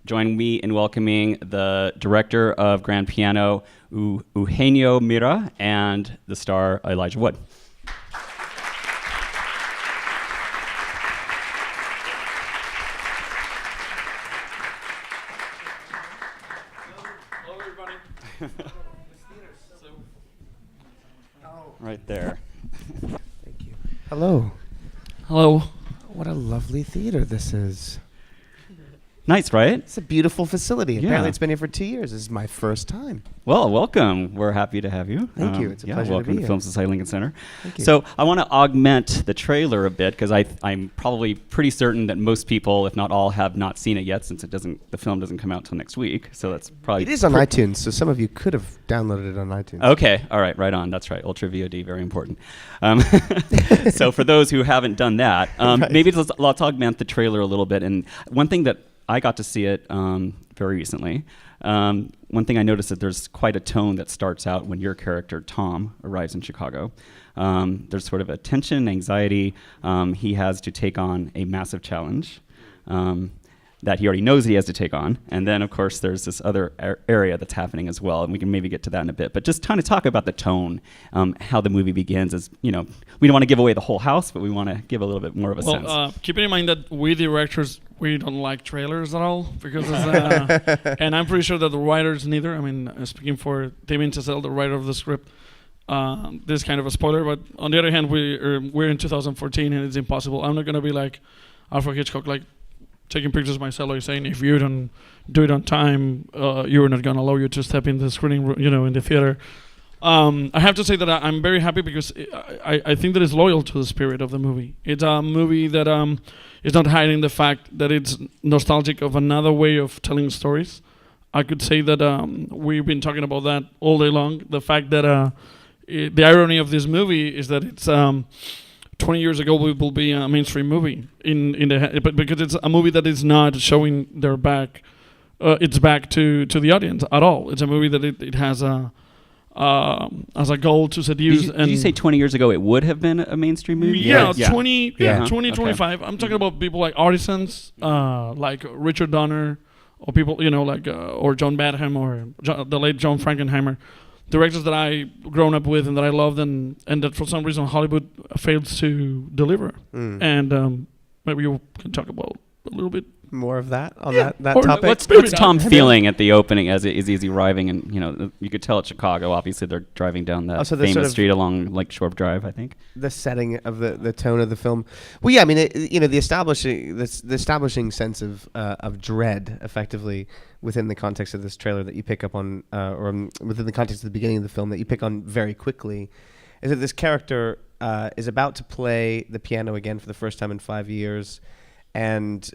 join me in welcoming the director of Grand Piano, Eugenio Mira, and the star, Elijah Wood. Hello, everybody. Right there. Thank you. Hello. Hello. What a lovely theater this is. Nice, right? It's a beautiful facility. Yeah. Apparently it's been here for 2 years. This is my first time. Well, welcome. We're happy to have you. Thank you. It's a pleasure to welcome be to here. Film Society Lincoln Center. Thank you. So I want to augment the trailer a bit because I'm probably pretty certain that most people, if not all, have not seen it yet since the film doesn't come out till next week. So that's probably It is on iTunes, so some of you could have downloaded it on iTunes. Okay, all right, right on. That's right. Ultra VOD, very important. So for those who haven't done that, Right. maybe let's augment the trailer a little bit. And one thing that I got to see it very recently. One thing I noticed that there's quite a tone that starts out when your character, Tom, arrives in Chicago. There's sort of a tension, anxiety. He has to take on a massive challenge that he already knows he has to take on. And then, of course, there's this other area that's happening as well, and we can maybe get to that in a bit. But just kind of talk about the tone, how the movie begins. Is we don't want to give away the whole house, but we want to give a little bit more of a sense. Keeping in mind that we directors, we don't like trailers at all because it's, and I'm pretty sure that the writers neither. I mean, speaking for Damien Chazelle, the writer of the script, this is kind of a spoiler. But on the other hand, we're in 2014 and it's impossible. I'm not going to be like Alfred Hitchcock, like taking pictures of myself, like saying if you don't do it on time, you're not going to allow you to step in the screening room, in the theater. I have to say that I'm very happy because I think that it's loyal to the spirit of the movie. It's a movie that is not hiding the fact that it's nostalgic of another way of telling stories. I could say that we've been talking about that all day long. The fact that the irony of this movie is that it's 20 years ago it will be a mainstream movie but because it's a movie that is not showing their back, its back to the audience at all. It's a movie that it has as a goal to seduce. Did you say 20 years ago it would have been a mainstream movie? Yeah, Yeah. 20, Yeah. 20, Okay. 25. I'm talking about people like artisans, like Richard Donner, or people, or John Badham, or the late John Frankenheimer. Directors that I grown up with and that I loved, and that for some reason Hollywood fails to deliver. And maybe you can talk about a little bit. More of that on Yeah. that Or topic. What's Tom feeling at the opening as he's arriving? And you could tell it's Chicago. Obviously, they're driving down that So the famous sort of street along Lake Shore Drive, I think. The setting of the tone of the film. Well, yeah, I mean, the establishing sense of dread, effectively, within the context of this trailer that you pick up on, within the context of the beginning of the film that you pick on very quickly, is that this character is about to play the piano again for the first time in 5 years, and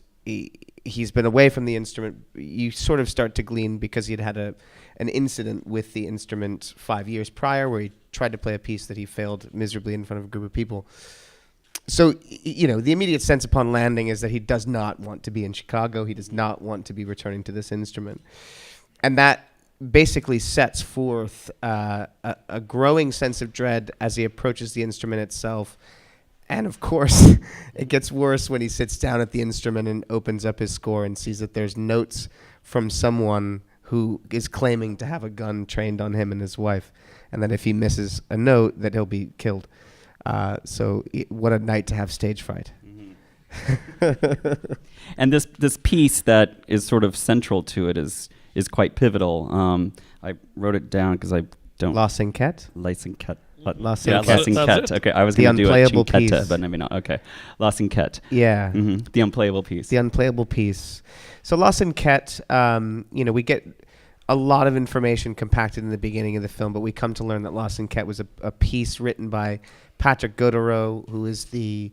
he's been away from the instrument. You sort of start to glean because he'd had an incident with the instrument 5 years prior where he tried to play a piece that he failed miserably in front of a group of people. So, the immediate sense upon landing is that he does not want to be in Chicago. He does not want to be returning to this instrument. And that basically sets forth a growing sense of dread as he approaches the instrument itself. And of course, it gets worse when he sits down at the instrument and opens up his score and sees that there's notes from someone who is claiming to have a gun trained on him and his wife, and that if he misses a note, that he'll be killed. What a night to have stage fright. And this piece that is sort of central to it is quite pivotal. I wrote it down because I don't. La Cinquette? La Cinquette. La Yeah, La Cinquette. Cinquette. Okay, I was The going to do a unplayable cinquetta, piece. but maybe not. Okay, La Cinquette. Yeah. The unplayable piece. The unplayable piece. So La Cinquette, we get a lot of information compacted in the beginning of the film, but we come to learn that La Cinquette was a piece written by Patrick Godereau, who is the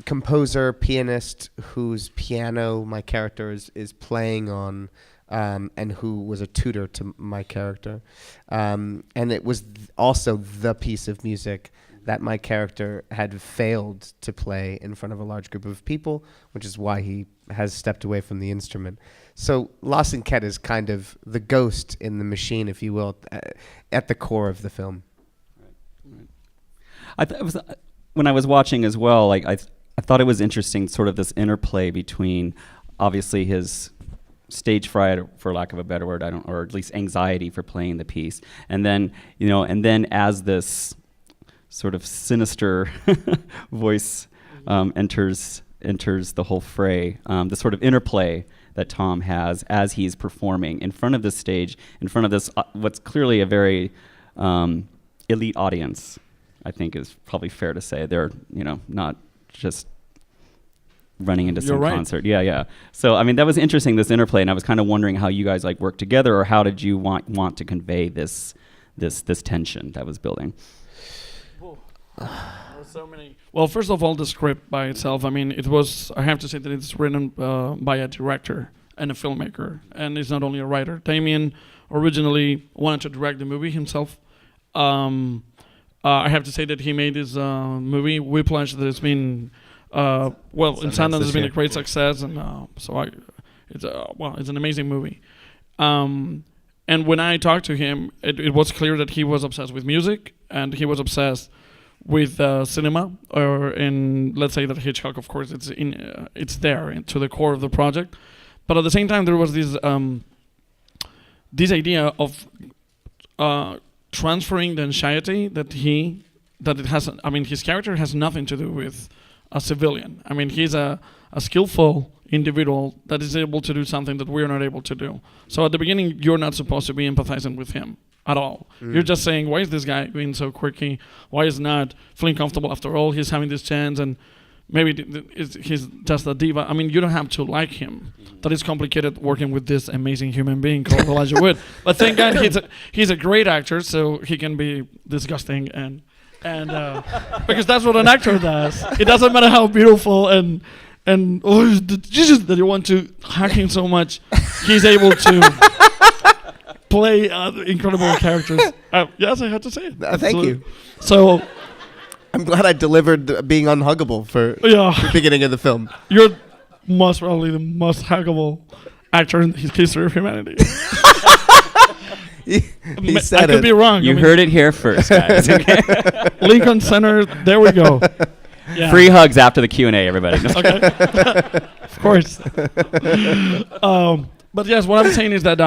composer, pianist, whose piano my character is playing on, and who was a tutor to my character. And it was also the piece of music that my character had failed to play in front of a large group of people, which is why he has stepped away from the instrument. So La Cinquette is kind of the ghost in the machine, if you will, at the core of the film. When I was watching as well, I thought it was interesting, sort of this interplay between obviously his stage fright, for lack of a better word, or at least anxiety for playing the piece, and then as this sort of sinister voice enters the whole fray, the sort of interplay that Tom has as he's performing in front of this stage, in front of this what's clearly a very elite audience, I think is probably fair to say. They're not just running into some concert. Yeah. So I mean, that was interesting, this interplay, and I was kind of wondering how you guys like worked together, or how did you want to convey this tension that was building? So many. Well, first of all, the script by itself, I mean, I have to say that it's written by a director and a filmmaker, and it's not only a writer. Damien originally wanted to direct the movie himself. I have to say that he made this movie, Whiplash, that has been, in Sundance has been a great success, and it's an amazing movie. And when I talked to him, it was clear that he was obsessed with music, and he was obsessed with cinema, or in, let's say that Hitchcock, of course, it's there to the core of the project. But at the same time, there was this idea of transferring the anxiety that it has. I mean, his character has nothing to do with a civilian. I mean, he's a skillful individual that is able to do something that we're not able to do. So at the beginning, you're not supposed to be empathizing with him at all. You're just saying, why is this guy being so quirky? Why is not feeling comfortable after all? He's having this chance, and maybe he's just a diva. I mean, you don't have to like him. That is complicated working with this amazing human being called Elijah Wood. But thank God he's a great actor, so he can be disgusting and because that's what an actor does. It doesn't matter how beautiful and Jesus that you want to hack him so much, he's able to play incredible characters. Yes, I had to say it. Thank you. So I'm glad I delivered being unhuggable for the beginning of the film. You're most probably the most huggable actor in the history of humanity. he said I could be wrong. You heard it here first, guys. Okay? Lincoln Center, there we go. Yeah. Free hugs after the Q&A, everybody. Okay. Of course. But yes, what I'm saying is that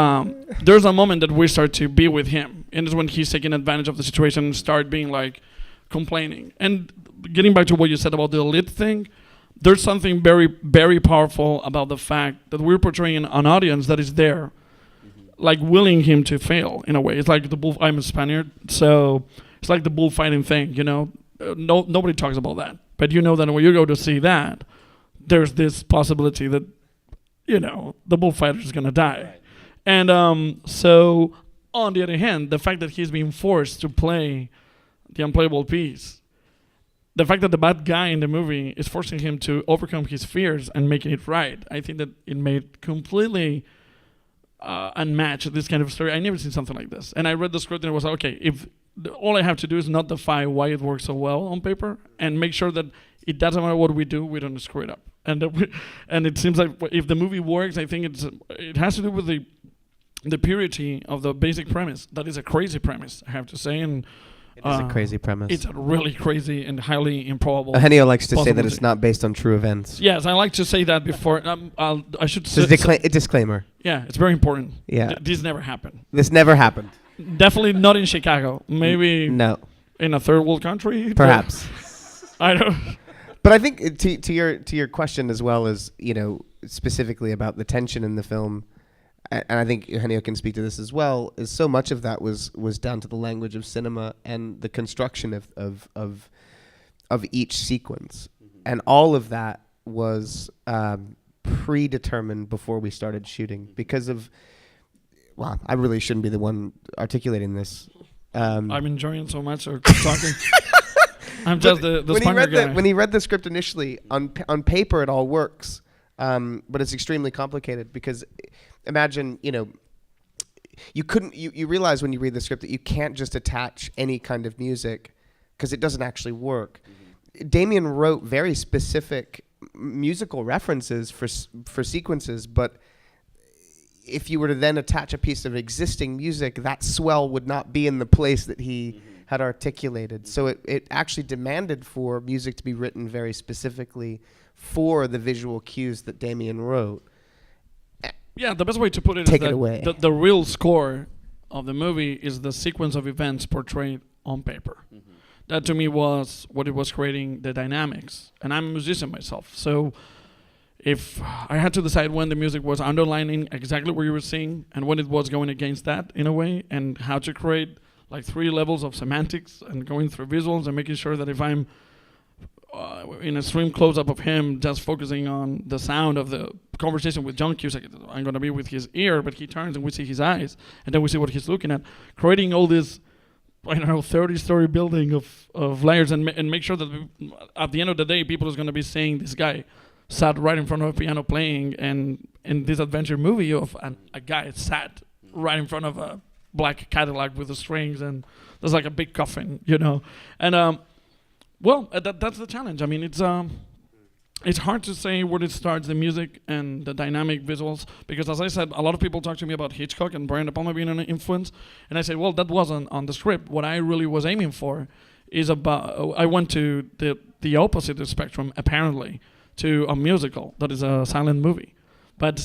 there's a moment that we start to be with him, and it's when he's taking advantage of the situation and start being like complaining. And getting back to what you said about the elite thing, there's something very, very powerful about the fact that we're portraying an audience that is there, like willing him to fail in a way. It's like I'm a Spaniard, so it's like the bullfighting thing, nobody talks about that. But you know that when you go to see that, there's this possibility that the bullfighter is going to die. Right. And so, on the other hand, the fact that he's being forced to play the unplayable piece, the fact that the bad guy in the movie is forcing him to overcome his fears and making it right, I think that it made completely unmatched this kind of story. I never seen something like this. And I read the script and it was like, okay, if all I have to do is not defy why it works so well on paper and make sure that it doesn't matter what we do, we don't screw it up. And it seems like if the movie works, I think it has to do with the purity of the basic premise. That is a crazy premise, I have to say. And it is a crazy premise. It's a really crazy and highly improbable. Eugenio likes to say that it's not based on true events. Yes, I like to say that before. I should say a disclaimer. Yeah, it's very important. Yeah, this never happened. This never happened. Definitely not in Chicago. Maybe no. In a third world country. Perhaps. I don't. But I think to your question as well as specifically about the tension in the film, and I think Eugenio can speak to this as well, is so much of that was down to the language of cinema and the construction of each sequence, and all of that was predetermined before we started shooting because of. Well, I really shouldn't be the one articulating this. I'm enjoying so much talking. I'm just the guy. When he read the script initially, on paper it all works, but it's extremely complicated because imagine, you realize when you read the script that you can't just attach any kind of music because it doesn't actually work. Mm-hmm. Damien wrote very specific musical references for sequences, but if you were to then attach a piece of existing music, that swell would not be in the place that he had articulated. So it actually demanded for music to be written very specifically for the visual cues that Damien wrote. Yeah, the best way to put it Take is it that away. the real score of the movie is the sequence of events portrayed on paper. That to me was what it was creating the dynamics. And I'm a musician myself, so if I had to decide when the music was underlining exactly what you were seeing and when it was going against that in a way, and how to create like 3 levels of semantics and going through visuals and making sure that if I'm in a stream close-up of him just focusing on the sound of the conversation with John Cusack, I'm going to be with his ear, but he turns and we see his eyes, and then we see what he's looking at, creating all this, I don't know, 30-story building of layers, and make sure that at the end of the day, people is going to be seeing this guy sat right in front of a piano playing, and in this adventure movie of a guy sat right in front of a black Cadillac with the strings, and there's like a big coffin, and that's the challenge. I mean, it's hard to say where it starts, the music and the dynamic visuals, because as I said, a lot of people talk to me about Hitchcock and Brian De Palma being an influence, and I say, well, that wasn't on the script. What I really was aiming for is I went to the opposite of the spectrum, apparently, to a musical that is a silent movie. But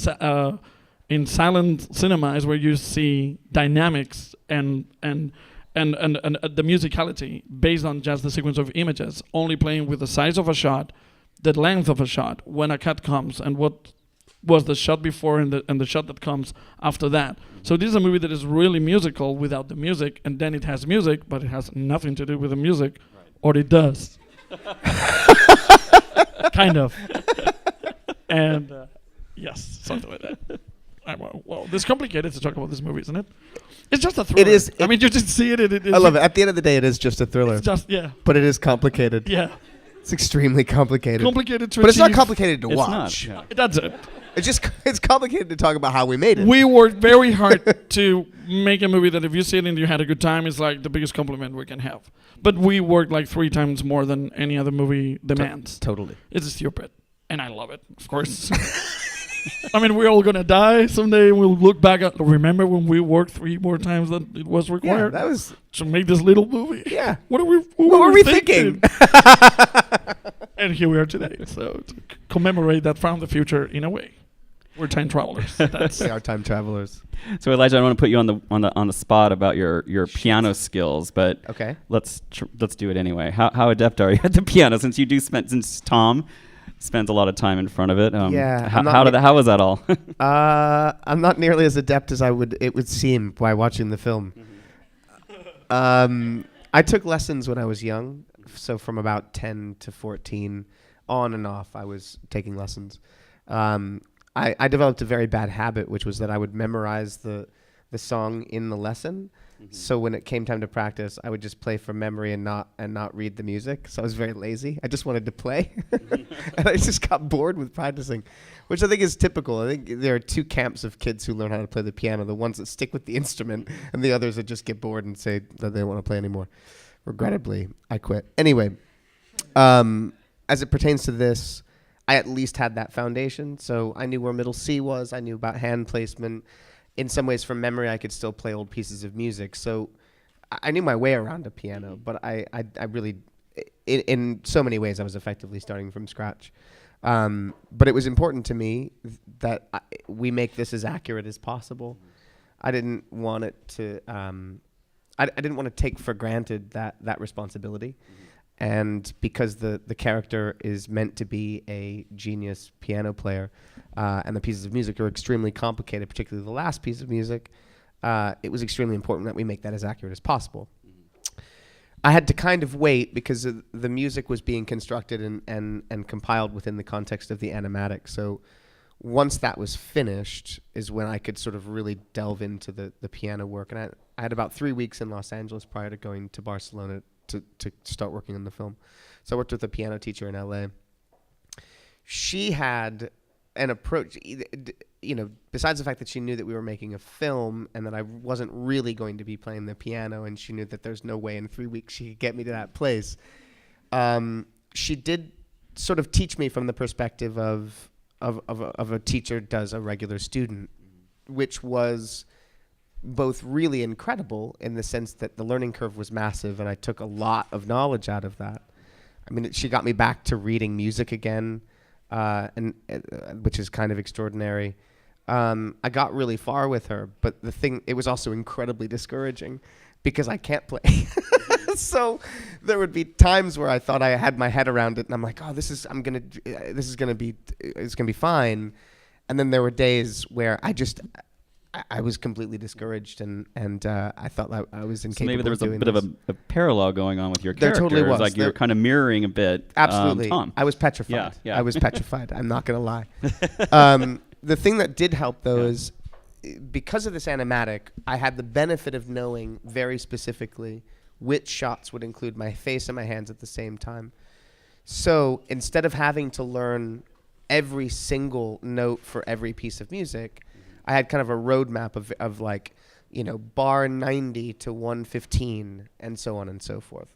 in silent cinema is where you see dynamics and the musicality based on just the sequence of images, only playing with the size of a shot, the length of a shot, when a cut comes, and what was the shot before and the shot that comes after that. So this is a movie that is really musical without the music, and then it has music, but it has nothing to do with the music, or it does. Kind of. And yes, something like that. Well, it's complicated to talk about this movie, isn't it? It's just a thriller. It is. I mean, you just see it. I love it. At the end of the day, it is just a thriller. It's just, yeah. But it is complicated. Yeah. It's extremely complicated. Complicated to But it's not achieve. complicated to It's watch. not. Yeah. That's it. It's complicated to talk about how we made it. We worked very hard to make a movie that if you see it and you had a good time, it's like the biggest compliment we can have. But we worked like 3 times more than any other movie demands. Totally. It's stupid. And I love it, of course. I mean, we're all going to die someday, and we'll look back at, remember when we worked 3 more times than it was Yeah, required that was. to make this little movie? Yeah. What were we thinking? And here we are today. So to commemorate that from the future in a way. We're time travelers. That's We are time travelers. So Elijah, I don't want to put you on the spot about your piano skills, but Okay. let's do it anyway. How adept are you at the piano? Since Tom spends a lot of time in front of it. Yeah, How was that all? I'm not nearly as adept as it would seem by watching the film. I took lessons when I was young, so from about 10 to 14, on and off, I was taking lessons. I developed a very bad habit, which was that I would memorize the song in the lesson. So when it came time to practice, I would just play from memory and not read the music. So I was very lazy. I just wanted to play, and I just got bored with practicing, which I think is typical. I think there are 2 camps of kids who learn how to play the piano: the ones that stick with the instrument, and the others that just get bored and say that they don't want to play anymore. Regrettably, I quit. Anyway, as it pertains to this, I at least had that foundation. So I knew where middle C was. I knew about hand placement. In some ways, from memory, I could still play old pieces of music. So I knew my way around a piano, but I really, in so many ways, I was effectively starting from scratch. But it was important to me that we make this as accurate as possible. I didn't want it to, I didn't want to take for granted that responsibility. And because the character is meant to be a genius piano player, and the pieces of music are extremely complicated, particularly the last piece of music, it was extremely important that we make that as accurate as possible. I had to kind of wait because the music was being constructed and compiled within the context of the animatic. So once that was finished is when I could sort of really delve into the piano work. And I had about 3 weeks in Los Angeles prior to going to Barcelona to start working on the film. So I worked with a piano teacher in LA. She had an approach, besides the fact that she knew that we were making a film and that I wasn't really going to be playing the piano, and she knew that there's no way in 3 weeks she could get me to that place. She did sort of teach me from the perspective of a teacher does a regular student, which was both really incredible in the sense that the learning curve was massive and I took a lot of knowledge out of that. I mean, she got me back to reading music again, which is kind of extraordinary. I got really far with her, but it was also incredibly discouraging because I can't play. So there would be times where I thought I had my head around it, and I'm like, oh, it's gonna be fine. And then there were days where I was completely discouraged, and I thought that I was incapable. So maybe there was a doing bit of this. a parallel going on with your There character. totally was. Like you're kind of mirroring a bit. Absolutely. Tom. I was petrified. Yeah. I was petrified. I'm not going to lie. The thing that did help, though, is because of this animatic, I had the benefit of knowing very specifically which shots would include my face and my hands at the same time. So instead of having to learn every single note for every piece of music, I had kind of a roadmap of like, bar 90 to 115 and so on and so forth.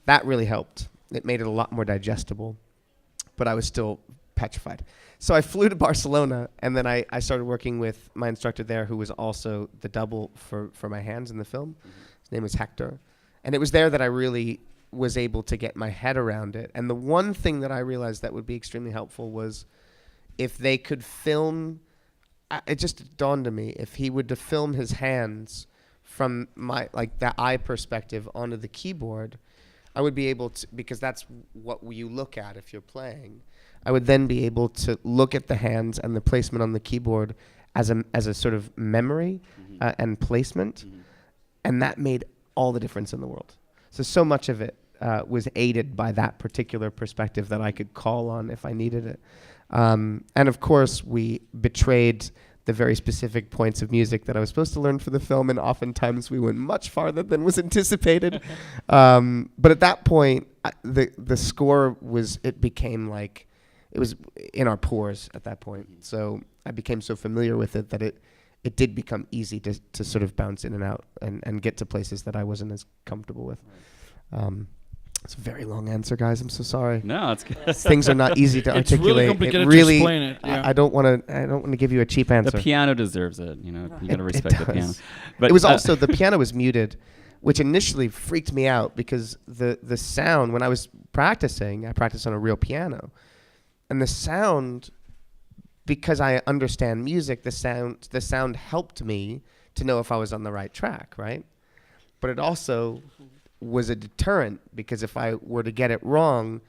That really helped. It made it a lot more digestible, but I was still petrified. So I flew to Barcelona, and then I started working with my instructor there, who was also the double for my hands in the film. His name was Hector. And it was there that I really was able to get my head around it. And the one thing that I realized that would be extremely helpful was if they could film, it just dawned on me, if he would to film his hands from the eye perspective onto the keyboard, I would be able to, because that's what you look at if you're playing, I would then be able to look at the hands and the placement on the keyboard as a sort of memory and placement. And that made all the difference in the world. So much of it was aided by that particular perspective that I could call on if I needed it. And of course, we betrayed the very specific points of music that I was supposed to learn for the film, and oftentimes we went much farther than was anticipated. But at that point, the score became like, it was in our pores at that point. So I became so familiar with it that it did become easy to sort of bounce in and out and get to places that I wasn't as comfortable with. It's a very long answer, guys. I'm so sorry. No, it's good. Things are not easy to It's articulate. really complicated It really, to explain it. Yeah. I don't want to give you a cheap answer. The piano deserves it. You got to respect the piano. But it was also the piano was muted, which initially freaked me out because the sound when I was practicing, I practiced on a real piano, and the sound, because I understand music, the sound helped me to know if I was on the right track, right? But it also was a deterrent because if I were to get it wrong,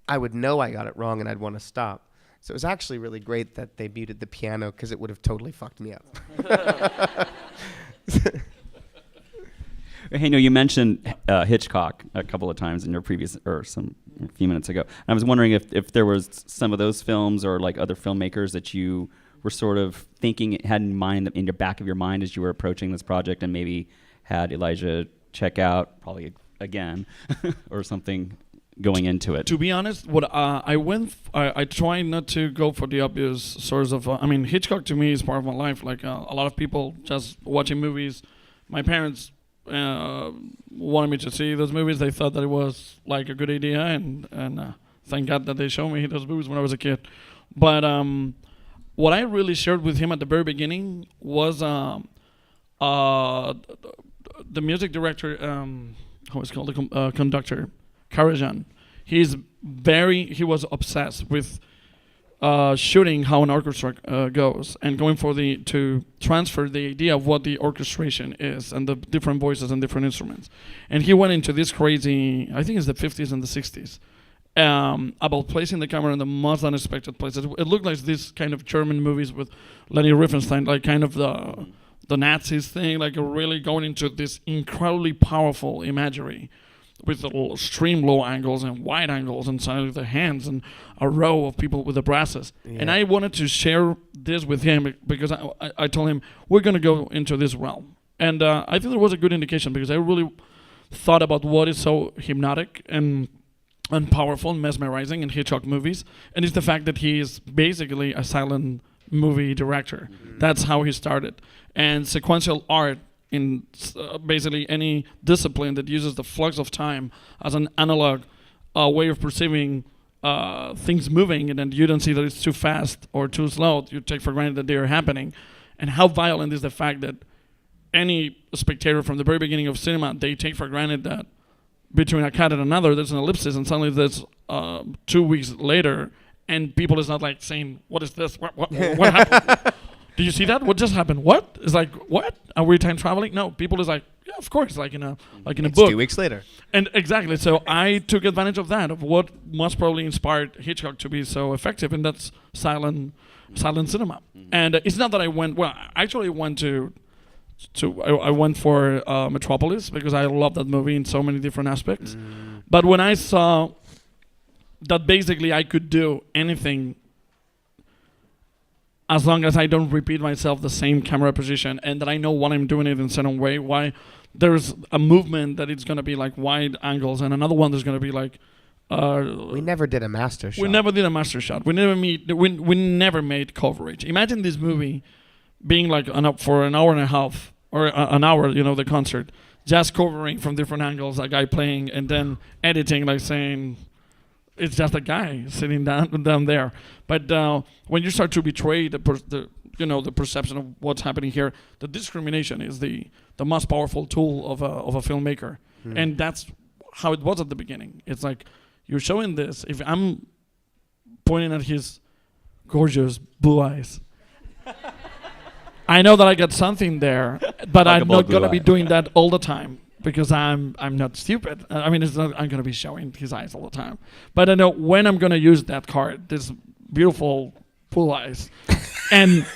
I would know I got it wrong and I'd want to stop. So it was actually really great that they muted the piano because it would have totally fucked me up. Hey, you mentioned Hitchcock a couple of times in your previous, or a few minutes ago. And I was wondering if there was some of those films or like other filmmakers that you were sort of thinking had in mind, in your back of your mind as you were approaching this project, and maybe had Elijah check out probably again or something going into it. To be honest, what I try not to go for the obvious source of. Hitchcock to me is part of my life. Like a lot of people just watching movies. My parents wanted me to see those movies. They thought that it was like a good idea, and thank God that they showed me those movies when I was a kid. But what I really shared with him at the very beginning was the music director, how is it called, the conductor, Karajan. He was obsessed with shooting how an orchestra goes and going to transfer the idea of what the orchestration is and the different voices and different instruments. And he went into this crazy, I think it's the 50s and the 60s, about placing the camera in the most unexpected places. It looked like these kind of German movies with Leni Riefenstahl, like kind of the Nazis thing, like really going into this incredibly powerful imagery with the little extreme low angles and wide angles and suddenly the hands and a row of people with the brasses. Yeah. And I wanted to share this with him because I told him, we're going to go into this realm. And I think there was a good indication because I really thought about what is so hypnotic and powerful and mesmerizing in Hitchcock movies. And it's the fact that he is basically a silent movie director. Mm-hmm. That's how he started. And sequential art in basically any discipline that uses the flux of time as an analog way of perceiving things moving, and then you don't see that it's too fast or too slow. You take for granted that they are happening. And how violent is the fact that any spectator from the very beginning of cinema, they take for granted that between a cut and another, there's an ellipsis, and suddenly there's 2 weeks later, and people is not like saying, what is this? What happened? Do you see that? What just happened? What? It's like, what? Are we time traveling? No, people is like, yeah, of course, like in a It's book. 2 weeks later. And exactly. So I took advantage of that, of what most probably inspired Hitchcock to be so effective, and that's silent cinema. And it's not that I went. Well, I actually went I went for Metropolis because I love that movie in so many different aspects. But when I saw that basically I could do anything as long as I don't repeat myself the same camera position, and that I know what I'm doing it in a certain way, why there's a movement that it's going to be like wide angles, and another one there's going to be like... we never did a master shot. We never did a master shot. We never made coverage. Imagine this movie being like for an hour and a half, or an hour, the concert, just covering from different angles, a guy playing, and then editing, like saying... It's just a guy sitting down there. But when you start to betray the perception of what's happening here, the discrimination is the most powerful tool of a filmmaker, and that's how it was at the beginning. It's like you're showing this. If I'm pointing at his gorgeous blue eyes, I know that I got something there, but I'm not gonna be doing that all the time. Because I'm not stupid. It's not. I'm gonna be showing his eyes all the time. But I know when I'm gonna use that card, this beautiful full eyes, and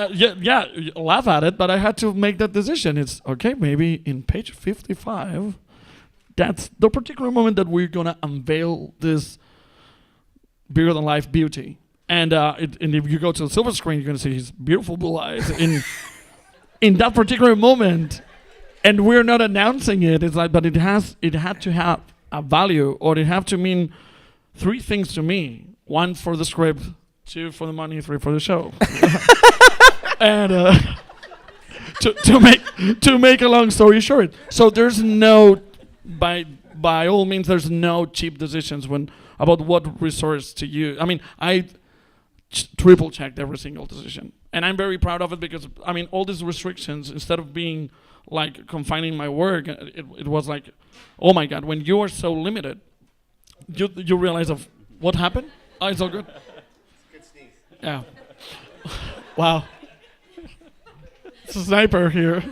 yeah, laugh at it. But I had to make that decision. It's okay. Maybe in page 55, that's the particular moment that we're gonna unveil this bigger than life beauty. And if you go to the silver screen, you're gonna see his beautiful blue eyes in that particular moment. And we're not announcing it. It's like, but it had to have a value, or it had to mean 3 things to me: 1 for the script, 2 for the money, 3 for the show. And to make a long story short, so there's no, by all means, there's no cheap decisions about what resource to use. I triple checked every single decision, and I'm very proud of it because all these restrictions, instead of being like confining my work, it was like, oh my God, when you are so limited, you realize of what happened. Oh, it's all good. Good sneeze. Yeah. Wow. It's a sniper here.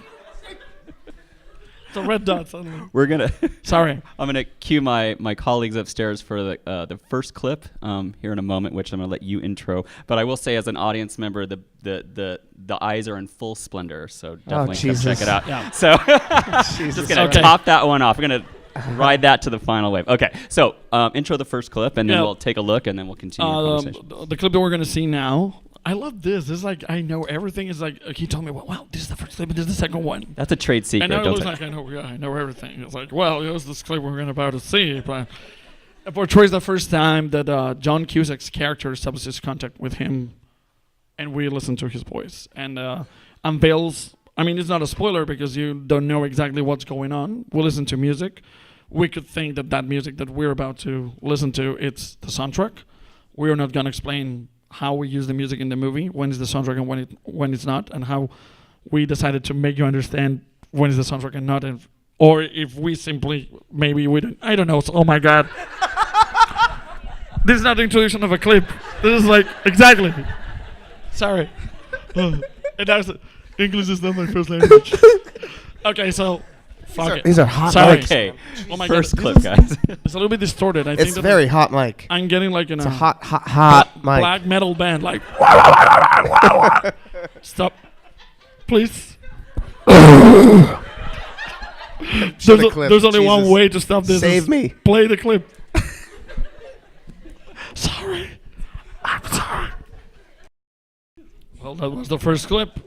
It's a red dot suddenly. We're gonna. Sorry. I'm gonna cue my colleagues upstairs for the first clip here in a moment, which I'm gonna let you intro. But I will say, as an audience member, the eyes are in full splendor, so definitely come check it out. Yeah. So just gonna top that one off. We're gonna ride that to the final wave. Okay, so intro the first clip, and then we'll take a look, and then we'll continue the conversation. The clip that we're gonna see now. I love this. This is like, I know everything. It's like, he told me, well, wow, this is the first clip and this is the second one. That's a trade secret. And now it looks like I know everything. It's like, well, here's this clip we're about to see. But it portrays the first time that John Cusack's character establishes contact with him, and we listen to his voice. And unveils, it's not a spoiler because you don't know exactly what's going on. We listen to music. We could think that music that we're about to listen to, it's the soundtrack. We're not going to explain how we use the music in the movie, when is the soundtrack and when it's not, and how we decided to make you understand when is the soundtrack and not, or if we simply, maybe we don't, I don't know. Oh my God. This is not the introduction of a clip. This is like, exactly. Sorry. And that's, English is not my first language. Okay, so, these are hot mics. Okay. Oh my First God. clip, guys. It's a little bit distorted. I think It's very hot mic. I'm getting like It's a hot mic. black metal band, like. Stop, please. There's only one way to stop this. Save me. Play the clip. Sorry. I'm sorry. Well, that was the first clip,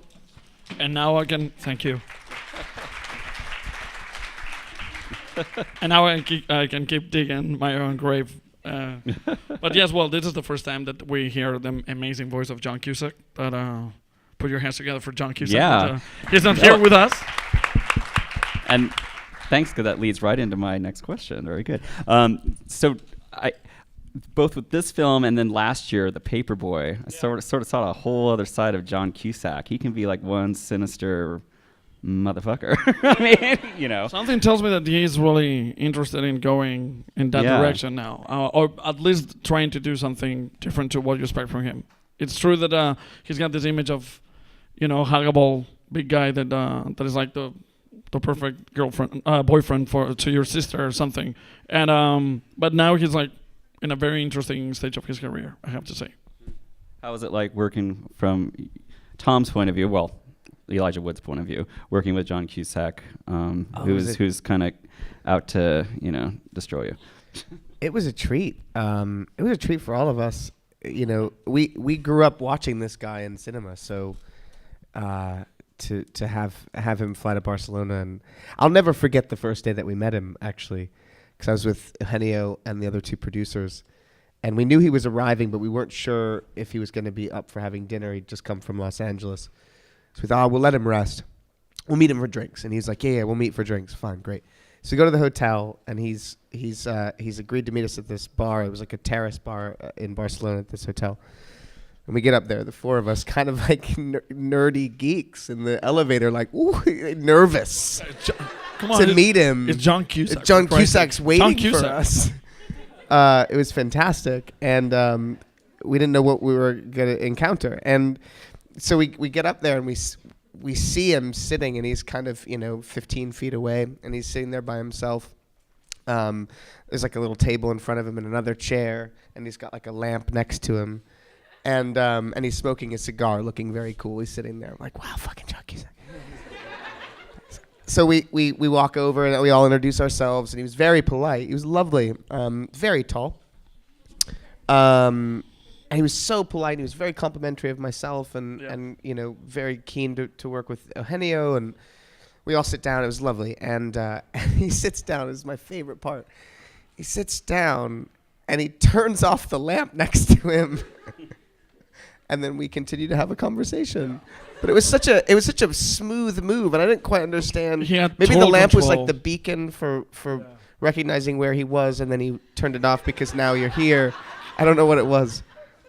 and now I can thank you. And now I can keep digging my own grave. But yes, well, this is the first time that we hear the amazing voice of John Cusack. But put your hands together for John Cusack. Yeah. But, he's not here with us. And thanks, because that leads right into my next question. Very good. So I, both with this film and then last year, The Paperboy, I sort of saw a whole other side of John Cusack. He can be like one sinister motherfucker. Something tells me that he's really interested in going in that direction now, or at least trying to do something different to what you expect from him. It's true that he's got this image of huggable big guy that is like the perfect boyfriend to your sister or something. And but now he's like in a very interesting stage of his career, I have to say. How was it like working from Tom's point of view? Well, Elijah Wood's point of view, working with John Cusack, who's kind of out to destroy you. It was a treat. It was a treat for all of us. We grew up watching this guy in cinema, so to have him fly to Barcelona, and I'll never forget the first day that we met him, actually, because I was with Eugenio and the other two producers, and we knew he was arriving, but we weren't sure if he was going to be up for having dinner. He'd just come from Los Angeles, so we thought, we'll let him rest. We'll meet him for drinks, and he's like, yeah, we'll meet for drinks. Fine, great. So we go to the hotel, and he's agreed to meet us at this bar. It was like a terrace bar in Barcelona at this hotel. And we get up there, the four of us, kind of like nerdy geeks in the elevator, like, ooh, nervous Come on, to meet him. It's John Cusack. John Cusack's waiting John for Cusack. us. It was fantastic, and we didn't know what we were going to encounter. And so we get up there, and we see him sitting, and he's kind of 15 feet away, and he's sitting there by himself. There's like a little table in front of him and another chair, and he's got like a lamp next to him, and he's smoking a cigar, looking very cool. He's sitting there, I'm like, wow, fucking John Cusack. So we walk over, and we all introduce ourselves, and he was very polite. He was lovely, very tall. And he was so polite, and he was very complimentary of myself, and very keen to work with Eugenio, and we all sit down. It was lovely, and he sits down. This is my favorite part. He sits down, and he turns off the lamp next to him, and then we continue to have a conversation. But it was such a smooth move, and I didn't quite understand. Maybe the lamp was like the beacon for recognizing where he was, and then he turned it off because now you're here. I don't know what it was.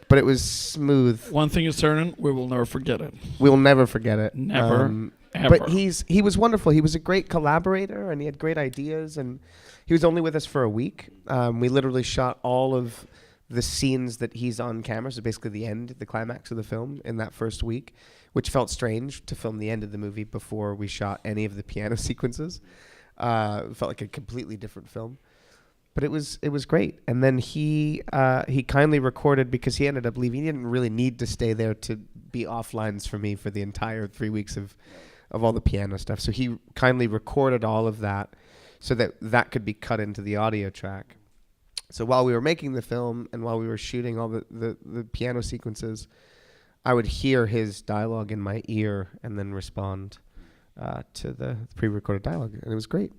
But it was smooth. One thing is certain, we will never forget it. We will never forget it. Never, ever. But he was wonderful. He was a great collaborator, and he had great ideas. And he was only with us for a week. We literally shot all of the scenes that he's on camera, so basically the climax of the film in that first week, which felt strange to film the end of the movie before we shot any of the piano sequences. It felt like a completely different film. But it was great. And then he kindly recorded, because he ended up leaving. He didn't really need to stay there to be off lines for me for the entire 3 weeks of all the piano stuff. So he kindly recorded all of that so that could be cut into the audio track. So while we were making the film and while we were shooting all the piano sequences, I would hear his dialogue in my ear and then respond to the pre-recorded dialogue. And it was great.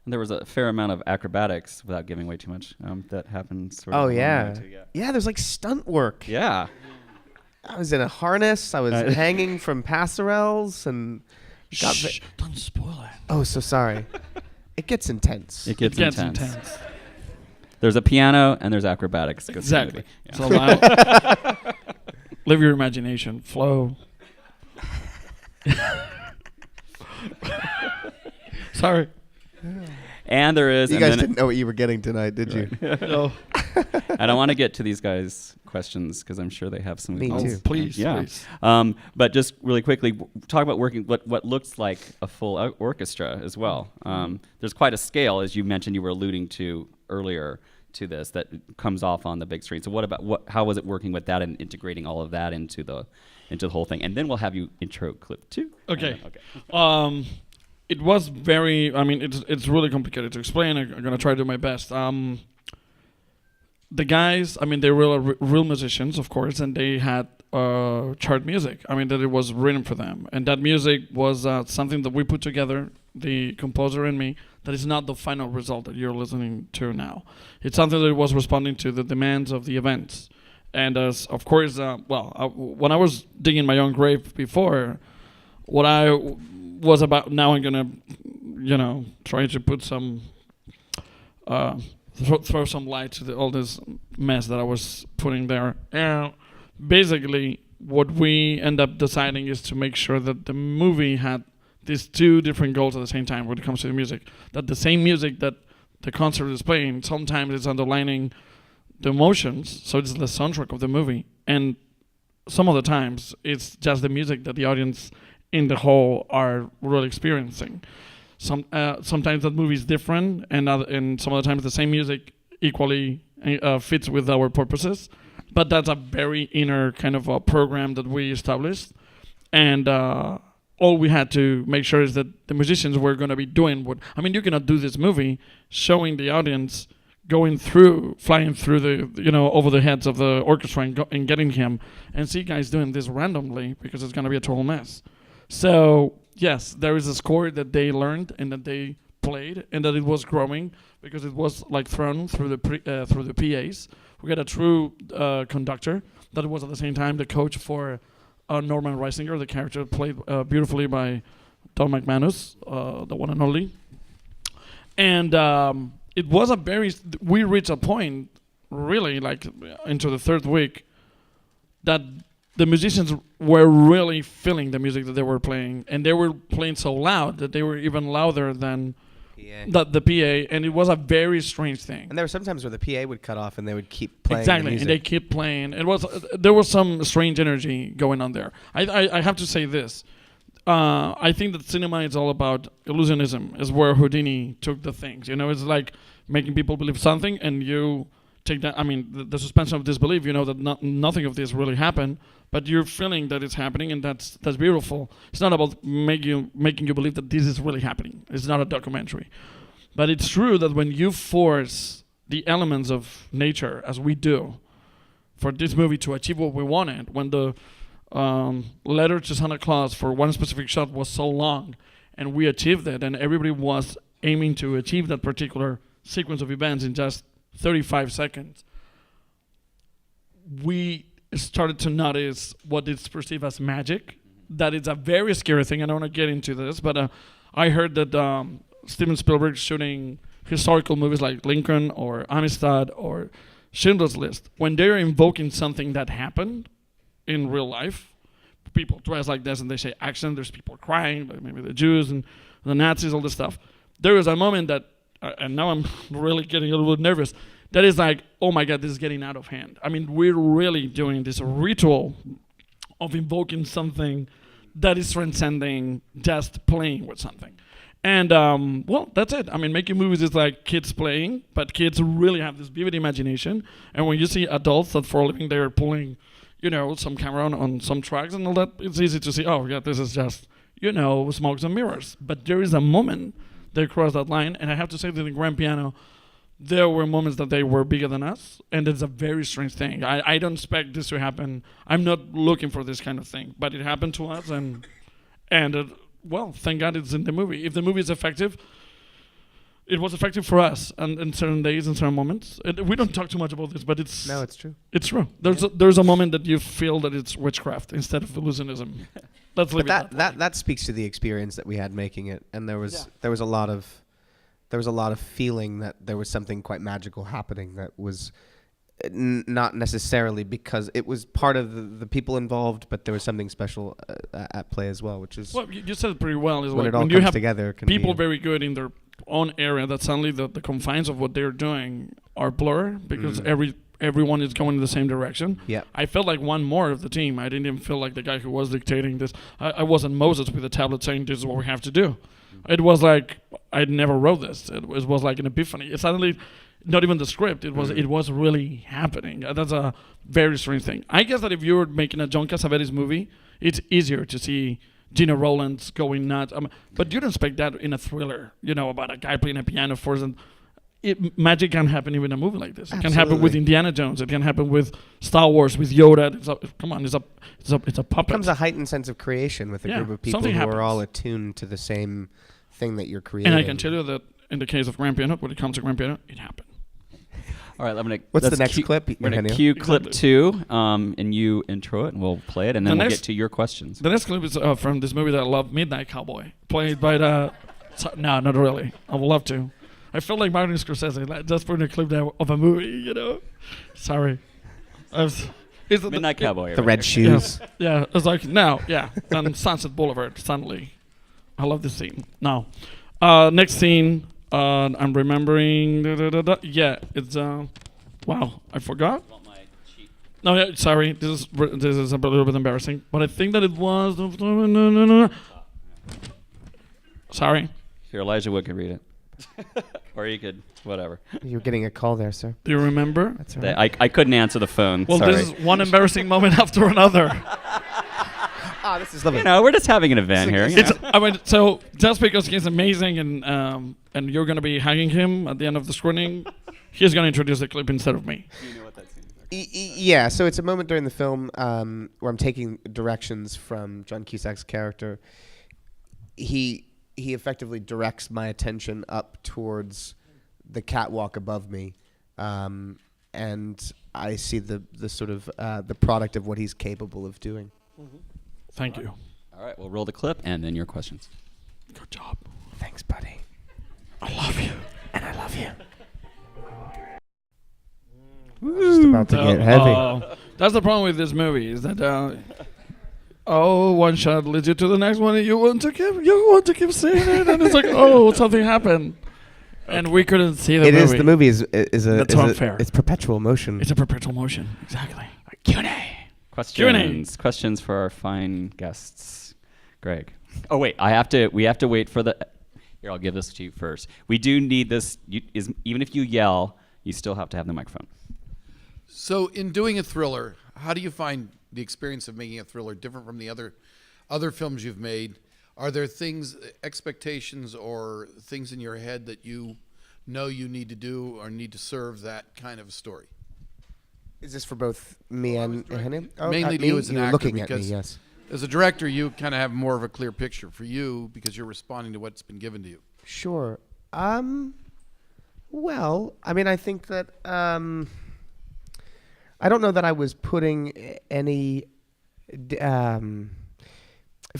And there was a fair amount of acrobatics, without giving away too much, that happened sort of. Oh, along the yeah. way too, Yeah, there's like stunt work. Yeah. I was in a harness. I was hanging from passerelles and Shh, don't spoil it. Oh, so sorry. It gets intense. It gets intense. There's a piano and there's acrobatics. Exactly. Yeah. So live your imagination. Flow. Sorry. And there is. You guys didn't know what you were getting tonight, did you? No. I don't want to get to these guys' questions because I'm sure they have some. Me too. Please. Yeah. Please. But just really quickly, talk about working what looks like a full orchestra as well. There's quite a scale, as you mentioned. You were alluding to earlier to this that comes off on the big screen. So how was it working with that and integrating all of that into the whole thing? And then we'll have you intro clip 2. Okay. It was very. I mean, it's really complicated to explain. I'm gonna try to do my best. The guys, I mean, they were real musicians, of course, and they had chart music. I mean, that it was written for them, and that music was something that we put together, the composer and me. That is not the final result that you're listening to now. It's something that was responding to the demands of the events, and as of course, when I was digging my own grave before, what I was about. Now I'm gonna, try to put some. Throw some light to all this mess that I was putting there. And basically, what we end up deciding is to make sure that the movie had these two different goals at the same time when it comes to the music. That the same music that the concert is playing, sometimes it's underlining the emotions, so it's the soundtrack of the movie. And some of the times it's just the music that the audience in the whole are really experiencing. Sometimes that movie is different, and some of the times the same music equally fits with our purposes. But that's a very inner kind of a program that we established, and all we had to make sure is that the musicians were going to be doing what. I mean, you cannot do this movie showing the audience flying through over the heads of the orchestra and getting him, and see guys doing this randomly, because it's going to be a total mess. So yes, there is a score that they learned and that they played, and that it was growing because it was like thrown through the PAs. We got a true conductor that was at the same time the coach for Norman Reisinger, the character played beautifully by Don McManus, the one and only. And it was we reached a point really like into the third week that the musicians were really feeling the music that they were playing, and they were playing so loud that they were even louder than the PA, and it was a very strange thing. And there were some times where the PA would cut off and they would keep playing. Exactly, the music. and they keep playing. There was some strange energy going on there. I have to say this. I think that cinema is all about illusionism. Is where Houdini took the things. It's like making people believe something, and you take that. I mean, the suspension of disbelief. That nothing of this really happened, but you're feeling that it's happening, and that's beautiful. It's not about making you believe that this is really happening. It's not a documentary, but it's true that when you force the elements of nature, as we do, for this movie to achieve what we wanted, when the letter to Santa Claus for one specific shot was so long, and we achieved it, and everybody was aiming to achieve that particular sequence of events in just 35 seconds, we started to notice what is perceived as magic. That is a very scary thing. I don't want to get into this, but I heard that Steven Spielberg shooting historical movies like Lincoln or Amistad or Schindler's List, when they're invoking something that happened in real life, people dress like this and they say action, there's people crying, like maybe the Jews and the Nazis, all this stuff. There is a moment that, and now I'm really getting a little bit nervous, that is like, oh my God, this is getting out of hand. I mean, we're really doing this ritual of invoking something that is transcending just playing with something. And, well, that's it. I mean, making movies is like kids playing, but kids really have this vivid imagination. And when you see adults that for a living, they're pulling, some camera on some tracks and all that, it's easy to see, oh, yeah, this is just, smokes and mirrors. But there is a moment they cross that line. And I have to say that in Grand Piano, there were moments that they were bigger than us. And it's a very strange thing. I don't expect this to happen. I'm not looking for this kind of thing. But it happened to us, and well, thank God it's in the movie. If the movie is effective, it was effective for us, and in certain days and certain moments. We don't talk too much about this, but it's true. It's true. There's a moment that you feel that it's witchcraft instead of illusionism. Let's leave it that speaks to the experience that we had making it, and there was a lot of feeling that there was something quite magical happening that was not necessarily because it was part of the people involved, but there was something special at play as well, which is... Well, you said it pretty well. Is when like it all when comes you have together, it can people be very good in their own area, that suddenly the confines of what they're doing are blurred because everyone is going in the same direction. Yeah. I felt like one more of the team. I didn't even feel like the guy who was dictating this. I wasn't Moses with a tablet saying this is what we have to do. It was like I never wrote this. It was like an epiphany. It suddenly... Not even the script. It was really happening. That's a very strange thing. I guess that if you're making a John Cassavetes movie, it's easier to see Gina Rowlands going nuts. But you don't expect that in a thriller, about a guy playing a piano for some. Magic can happen even in a movie like this. It can happen with Indiana Jones. It can happen with Star Wars, with Yoda. It's a puppet. It becomes a heightened sense of creation with a group of people who are all attuned to the same thing that you're creating. And I can tell you that in the case of Grand Piano, when it comes to Grand Piano, it happened. All right, what's the next clip? We're going to cue clip 2, and you intro it, and we'll play it, and then we'll get to your questions. The next clip is from this movie that I love, Midnight Cowboy, played by the... No, not really. I would love to. I felt like Martin Scorsese, just putting a clip there of a movie, Sorry. Midnight Cowboy. The red shoes. Yeah, it's like, then Sunset Boulevard, suddenly. I love this scene. Now, next scene... I'm remembering. Yeah, it's wow. I forgot. No, yeah, sorry. This is a little bit embarrassing, but I think that it was. No. Sorry. Here, Elijah Wood could read it. Or you could, whatever. You're getting a call there, sir. Do you remember? That's all right. I couldn't answer the phone. Well, Sorry. this is one embarrassing moment after another. This is lovely. You know, we're just having an event here. you know? I mean, so just because he's amazing and you're gonna be hugging him at the end of the screening, he's gonna introduce the clip instead of me. Do you know what that seems like? Yeah, so it's a moment during the film where I'm taking directions from John Cusack's character. He effectively directs my attention up towards the catwalk above me, and I see the sort of the product of what he's capable of doing. Thank you. All right, we'll roll the clip and then your questions. Good job. Thanks, buddy. I love you. And I love you. Just about to get heavy. That's the problem with this movie is that one shot leads you to the next one and you want to keep seeing it and it's like something happened and we couldn't see the movie. It is. The movie is That's unfair. It's perpetual motion. It's a perpetual motion. Exactly. Q&A. Questions for our fine guests. Greg. Oh wait, we have to wait for the. Here, I'll give this to you first. We do need this. Even if you yell, you still have to have the microphone. So, in doing a thriller, how do you find the experience of making a thriller different from the other films you've made? Are there things, expectations, or things in your head that you know you need to do or need to serve that kind of story? Is this for both me and him? Mainly to you as an actor, looking at me, because yes. as a director, you kind of have more of a clear picture for you because you're responding to what's been given to you. Sure. Well, I mean, I think that I don't know that I was putting any. If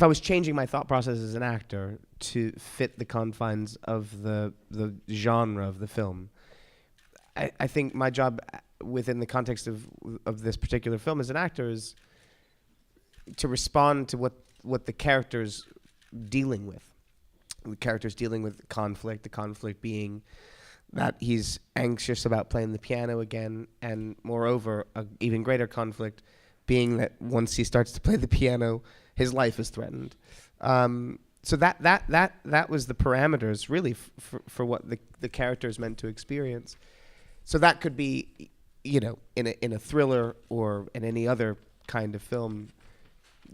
I was changing my thought process as an actor to fit the confines of the genre of the film, I think my job within the context of this particular film as an actor is to respond to what the character's dealing with. The character's dealing with conflict, the conflict being that he's anxious about playing the piano again, and moreover, an even greater conflict being that once he starts to play the piano, his life is threatened. So that was the parameters really for what the character is meant to experience. So that could be, in a thriller or in any other kind of film.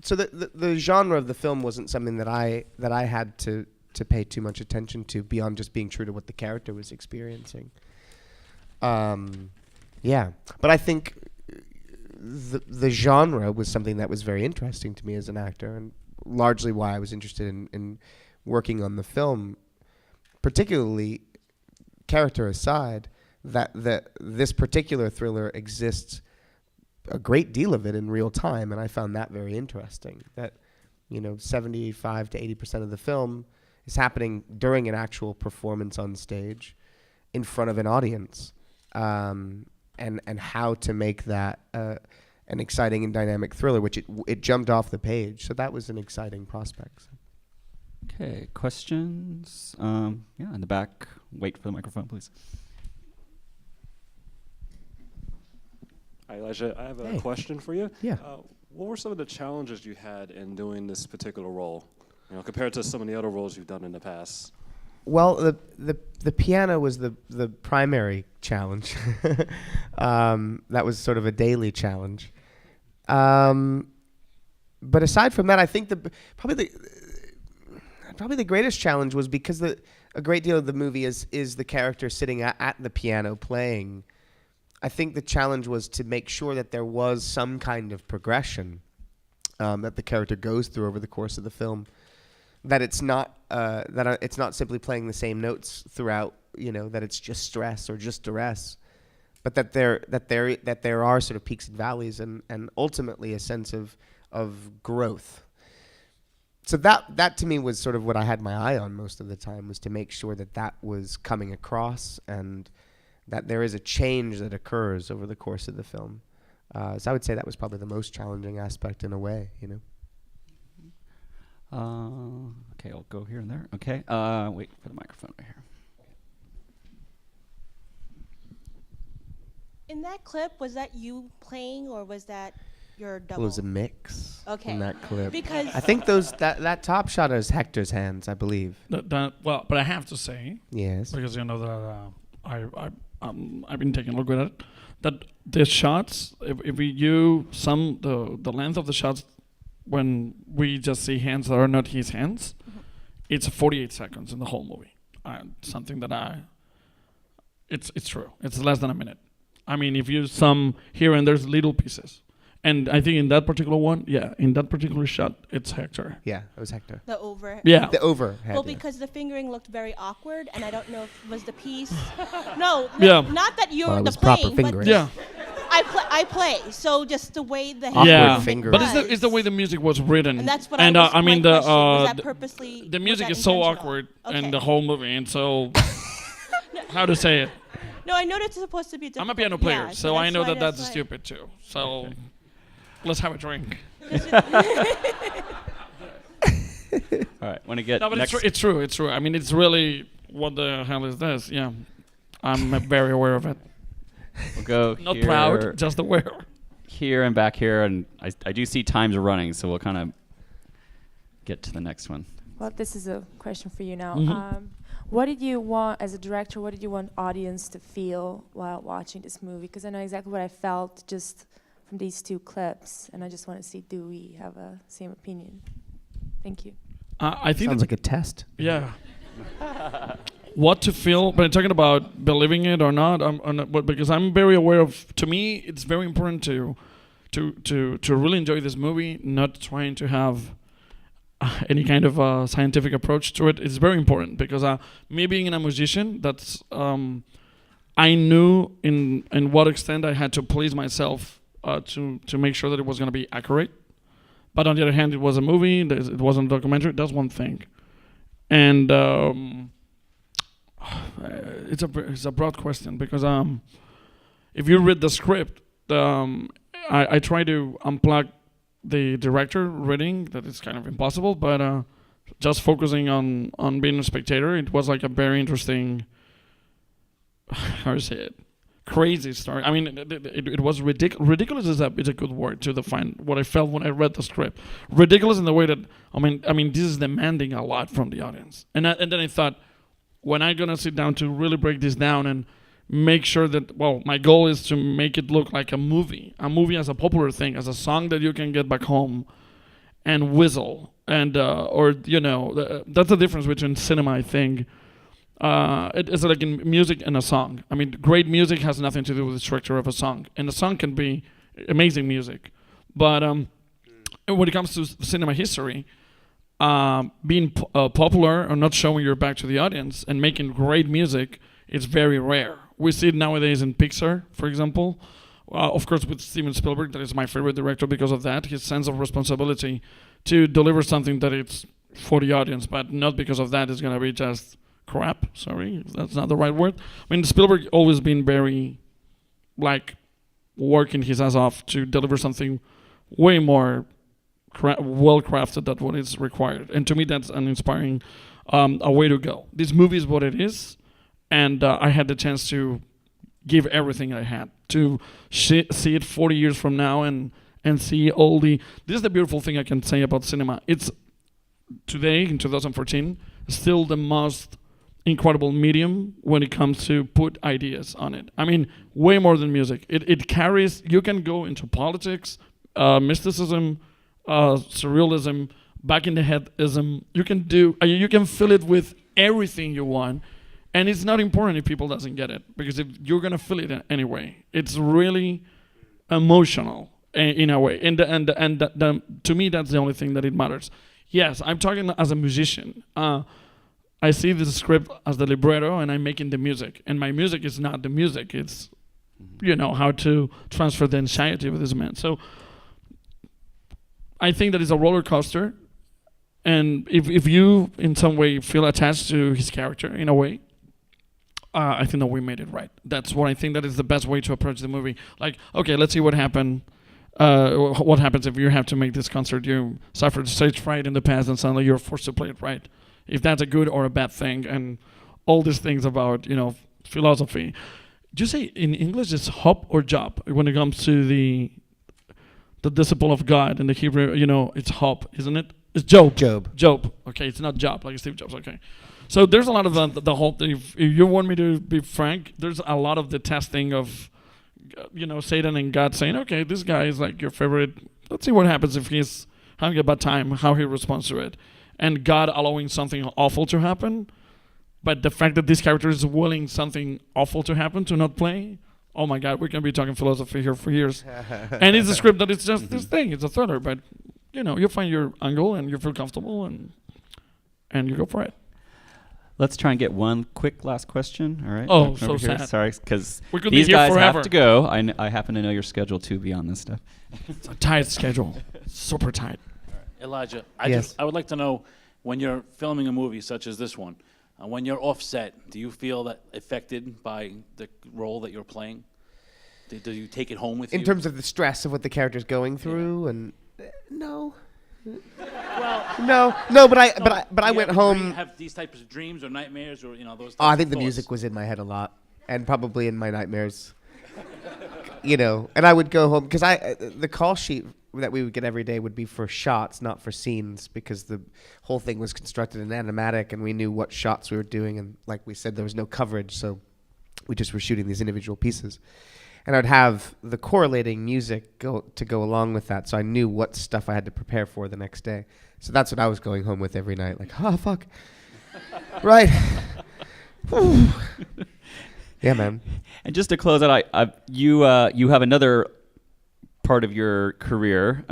So the genre of the film wasn't something that I had to pay too much attention to beyond just being true to what the character was experiencing. Yeah, but I think the genre was something that was very interesting to me as an actor, and largely why I was interested in working on the film, particularly character aside, that this particular thriller exists, a great deal of it in real time, and I found that very interesting. That 75 to 80% of the film is happening during an actual performance on stage, in front of an audience, and how to make that an exciting and dynamic thriller, which it jumped off the page. So that was an exciting prospect. Okay, questions? In the back. Wait for the microphone, please. Hi, Elijah. I have a question for you. Yeah. What were some of the challenges you had in doing this particular role, compared to some of the other roles you've done in the past? Well, the piano was the primary challenge. That was sort of a daily challenge. But aside from that, I think probably the greatest challenge was because a great deal of the movie is the character sitting at the piano playing. I think the challenge was to make sure that there was some kind of progression that the character goes through over the course of the film. That it's not it's not simply playing the same notes throughout. That it's just stress or just duress, but that there are sort of peaks and valleys and ultimately a sense of growth. So that to me was sort of what I had my eye on most of the time, was to make sure that was coming across and that there is a change that occurs over the course of the film. So I would say that was probably the most challenging aspect in a way, Okay, I'll go here and there. Okay, wait for the microphone right here. In that clip, was that you playing or was that your double? It was a mix Okay. in that clip. Because I think that top shot is Hector's hands, I believe. Well, but I have to say, Yes. because you know that I've been taking a look at it, that the shots, if we use the length of the shots when we just see hands that are not his hands, it's 48 seconds in the whole movie. Something that it's true. It's less than a minute. I mean, if you sum here and there's little pieces. And I think in that particular one, in that particular shot, it's Hector. Yeah, it was Hector. the over. Yeah. The overhead. Well, yeah. because the fingering looked very awkward, and I don't know if it was the piece. No, Yeah. not that you're Well, it the was proper playing, but fingering. Yeah. I play. So just the way the Awkward Yeah. fingering. But it's the way the music was written. And that's what and I was. I mean my question. Was that the purposely? the was music that is so intentional? awkward Okay. in the whole movie, and so how to say it? No, I know it's supposed to be. I'm a piano difficult. player, Yeah, so I know why that's why- stupid too. So let's have a drink. All right, want to get No, but next. it's true. It's true. I mean, it's really what the hell is this? Yeah, I'm very aware of it. We'll go Not here, proud, just aware. here and back here, and I do see times running, so we'll kind of get to the next one. Well, this is a question for you now. Mhm. What did you want, as a director, what did you want audience to feel while watching this movie? Because I know exactly what I felt just from these two clips, and I just want to see, do we have a same opinion? Thank you. I think Sounds it's, like a test. yeah. What to feel, but I'm talking about believing it or not. But because I'm very aware of. To me, it's very important to really enjoy this movie, not trying to have any kind of scientific approach to it. It's very important because me being a musician, that's I knew in what extent I had to please myself to make sure that it was going to be accurate. But on the other hand, it was a movie. It wasn't a documentary. That's one thing, and it's a broad question because if you read the script, I try to unplug the director reading. That is kind of impossible, but just focusing on being a spectator, it was like a very interesting, how to say it, crazy story. I mean, it was ridiculous. Ridiculous is a good word to define what I felt when I read the script. Ridiculous in the way that I mean, this is demanding a lot from the audience. And then I thought, when I'm gonna sit down to really break this down and make sure that, well, my goal is to make it look like a movie as a popular thing, as a song that you can get back home and whistle, and or that's the difference between cinema, I think. It's like in music and a song. I mean, great music has nothing to do with the structure of a song, and a song can be amazing music, but when it comes to cinema history, being popular or not showing your back to the audience and making great music is very rare. We see it nowadays in Pixar, for example. Of course, with Steven Spielberg, that is my favorite director because of that, his sense of responsibility to deliver something that it's for the audience, but not because of that it's going to be just crap. Sorry, if that's not the right word. I mean, Spielberg always been very, working his ass off to deliver something way more well crafted than what is required. And to me, that's an inspiring a way to go. This movie is what it is, and I had the chance to give everything I had to see it 40 years from now and see all the. This is the beautiful thing I can say about cinema. It's today in 2014 still the most incredible medium when it comes to put ideas on it. I mean, way more than music. It carries. You can go into politics, mysticism, surrealism, back in the headism. You can fill it with everything you want, and it's not important if people doesn't get it, because if you're gonna feel it anyway. It's really emotional in a way, and to me that's the only thing that it matters. Yes, I'm talking as a musician. I see the script as the libretto, and I'm making the music, and my music is not the music. It's how to transfer the anxiety of this man. So I think that it's a roller coaster, and if you in some way feel attached to his character in a way, I think that we made it right. That's what I think that is the best way to approach the movie. Like, okay, let's see what happened. What happens if you have to make this concert? You suffered stage fright in the past, and suddenly you're forced to play it right. If that's a good or a bad thing, and all these things about philosophy. Do you say in English it's hop or job when it comes to the disciple of God in the Hebrew? It's hop, isn't it? It's Job. Job. Okay, it's not job like Steve Jobs. Okay. So there's a lot of the whole thing. If you want me to be frank, there's a lot of the testing of, Satan and God saying, okay, this guy is like your favorite. Let's see what happens if he's having a bad time, how he responds to it. And God allowing something awful to happen. But the fact that this character is willing something awful to happen to not play, oh my God, we can be talking philosophy here for years. And it's a script that it's just this thing. It's a thriller, but you find your angle and you feel comfortable and you go for it. Let's try and get one quick last question. All right. Oh, Back so over here. sad. Sorry, because We could these be here guys forever. have to go. I happen to know your schedule too beyond this stuff. It's a tight schedule, super tight. Elijah, Yes. I would like to know, when you're filming a movie such as this one, when you're offset, do you feel that affected by the role that you're playing? Do you take it home with you? In terms of the stress of what the character's going through, and no. Well, No, but I do you went have home. have these types of dreams or nightmares or those. Oh, I types think of the thoughts? music was in my head a lot, and probably in my nightmares. And I would go home because the call sheet that we would get every day would be for shots, not for scenes, because the whole thing was constructed in animatic, and we knew what shots we were doing, and like we said, there was no coverage, so we just were shooting these individual pieces. And I'd have the correlating music go along with that, so I knew what stuff I had to prepare for the next day. So that's what I was going home with every night, like, oh, fuck. Right. Whew. Yeah, man. And just to close out, you have another part of your career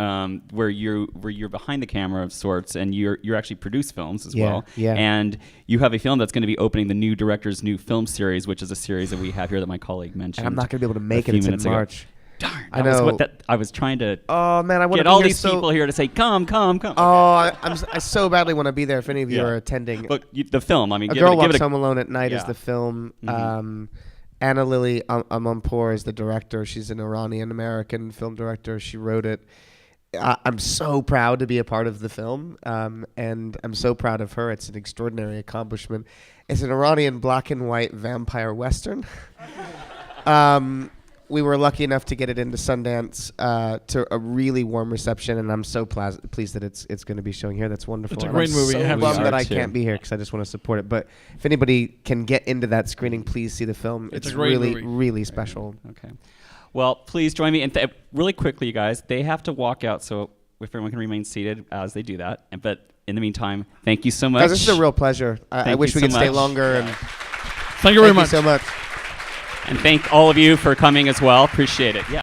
where you're behind the camera of sorts, and you actually produce films as well. Yeah. And you have a film that's going to be opening the new director's new film series, which is a series that we have here that my colleague mentioned. And I'm not going to be able to make a it few until minutes ago. March. Darn, I know. I was trying to Oh, man, I want to get be all here these people here to say, come. Oh, I so badly want to be there if any of you Yeah. are attending. Look, the film. I mean, A give Girl it Walks a Home Alone at Night is Yeah. the film. Mhm. Anna Lily Amanpour is the director. She's an Iranian-American film director. She wrote it. I'm so proud to be a part of the film, and I'm so proud of her. It's an extraordinary accomplishment. It's an Iranian black and white vampire western. We were lucky enough to get it into Sundance to a really warm reception, and I'm so pleased that it's going to be showing here. That's wonderful. It's a And great I'm movie. So You have to bummed see that it I too. can't be here because I just want to support it. But if anybody can get into that screening, please see the film. It's It's a great really, movie. really special. Okay. Well, please join me. And really quickly, you guys, they have to walk out, so if everyone can remain seated as they do that. But in the meantime, thank you so much. Guys, this is a real pleasure. I Thank wish you we so could stay much. longer. And Thank you very much. so much. And thank all of you for coming as well. Appreciate it. Yeah.